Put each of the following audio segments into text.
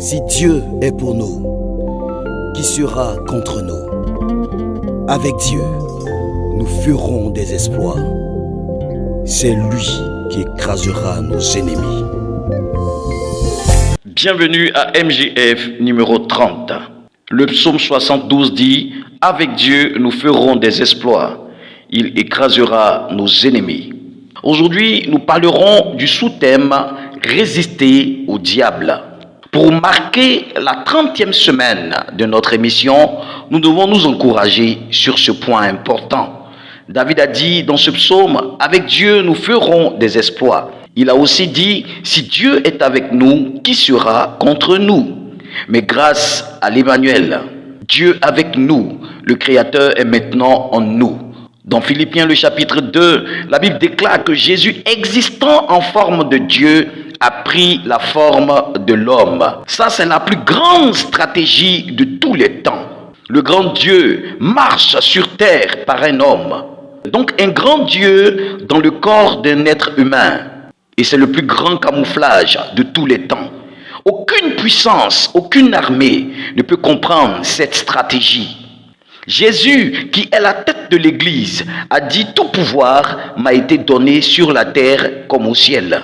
Si Dieu est pour nous, qui sera contre nous? Avec Dieu, nous ferons des exploits. C'est lui qui écrasera nos ennemis. Bienvenue à MJF numéro 30. Le psaume 72 dit « Avec Dieu, nous ferons des exploits. Il écrasera nos ennemis. » Aujourd'hui, nous parlerons du sous-thème « Résister au diable ». Pour marquer la 30e semaine de notre émission, nous devons nous encourager sur ce point important. David a dit dans ce psaume, « Avec Dieu, nous ferons des exploits ». Il a aussi dit, « Si Dieu est avec nous, qui sera contre nous ?» Mais grâce à l'Emmanuel, Dieu avec nous, le Créateur est maintenant en nous. Dans Philippiens le chapitre 2, la Bible déclare que Jésus, existant en forme de Dieu, a pris la forme de l'homme. Ça, c'est la plus grande stratégie de tous les temps. Le grand Dieu marche sur terre par un homme. Donc, un grand Dieu dans le corps d'un être humain. Et c'est le plus grand camouflage de tous les temps. Aucune puissance, aucune armée ne peut comprendre cette stratégie. Jésus, qui est la tête de l'Église, a dit « Tout pouvoir m'a été donné sur la terre comme au ciel ».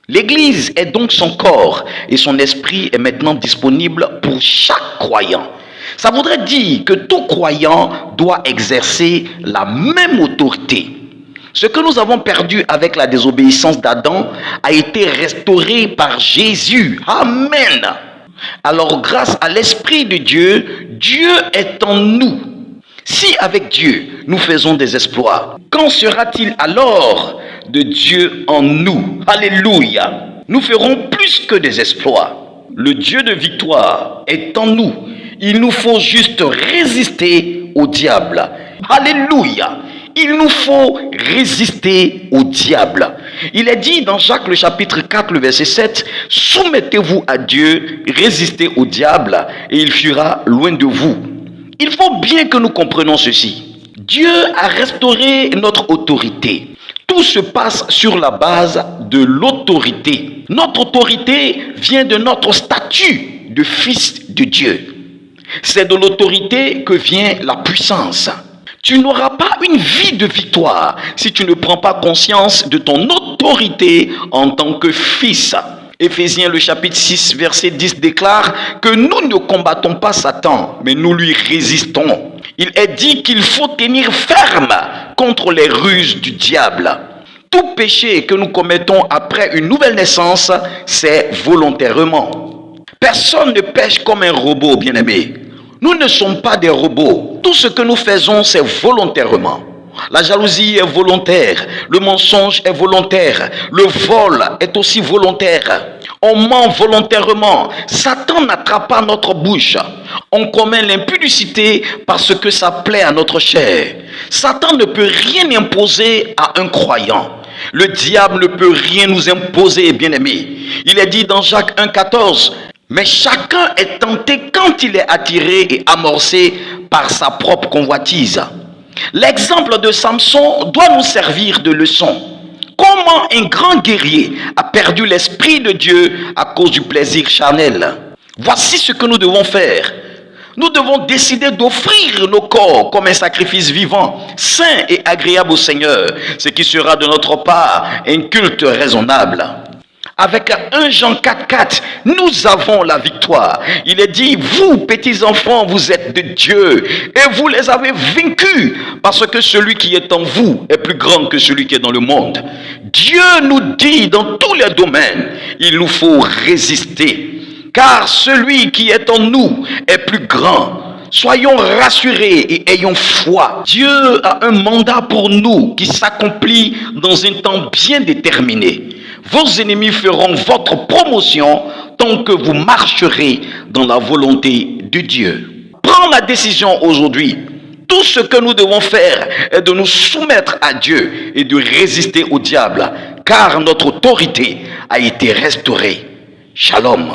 L'Église est donc son corps et son esprit est maintenant disponible pour chaque croyant. Ça voudrait dire que tout croyant doit exercer la même autorité. Ce que nous avons perdu avec la désobéissance d'Adam a été restauré par Jésus. Amen. Alors grâce à l'Esprit de Dieu, Dieu est en nous. Si avec Dieu nous faisons des exploits, qu'en sera-t-il alors de Dieu en nous? Alléluia. Nous ferons plus que des exploits. Le Dieu de victoire est en nous. Il nous faut juste résister au diable. Alléluia. Il nous faut résister au diable. Il est dit dans Jacques le chapitre 4, le verset 7, « Soumettez-vous à Dieu, résistez au diable, et il fuira loin de vous. » Il faut bien que nous comprenions ceci. Dieu a restauré notre autorité. Tout se passe sur la base de l'autorité. Notre autorité vient de notre statut de fils de Dieu. C'est de l'autorité que vient la puissance. Tu n'auras pas une vie de victoire si tu ne prends pas conscience de ton autorité en tant que fils. Éphésiens le chapitre 6 verset 10 déclare que nous ne combattons pas Satan, mais nous lui résistons. Il est dit qu'il faut tenir ferme contre les ruses du diable. Tout péché que nous commettons après une nouvelle naissance, c'est volontairement. Personne ne pêche comme un robot, bien-aimé. Nous ne sommes pas des robots. Tout ce que nous faisons, c'est volontairement. La jalousie est volontaire, le mensonge est volontaire, le vol est aussi volontaire. On ment volontairement. Satan n'attrape pas notre bouche. On commet l'impudicité parce que ça plaît à notre chair. Satan ne peut rien imposer à un croyant. Le diable ne peut rien nous imposer, bien-aimés. Il est dit dans Jacques 1,14, « Mais chacun est tenté quand il est attiré et amorcé par sa propre convoitise. » L'exemple de Samson doit nous servir de leçon. Comment un grand guerrier a perdu l'esprit de Dieu à cause du plaisir charnel. Voici ce que nous devons faire. Nous devons décider d'offrir nos corps comme un sacrifice vivant, saint et agréable au Seigneur, ce qui sera de notre part un culte raisonnable. Avec 1 Jean 4,4, nous avons la victoire. Il est dit, vous, petits enfants, vous êtes de Dieu et vous les avez vaincus parce que celui qui est en vous est plus grand que celui qui est dans le monde. Dieu nous dit dans tous les domaines, il nous faut résister, car celui qui est en nous est plus grand. Soyons rassurés et ayons foi. Dieu a un mandat pour nous qui s'accomplit dans un temps bien déterminé. Vos ennemis feront votre promotion tant que vous marcherez dans la volonté de Dieu. Prends la décision aujourd'hui. Tout ce que nous devons faire est de nous soumettre à Dieu et de résister au diable, car notre autorité a été restaurée. Shalom.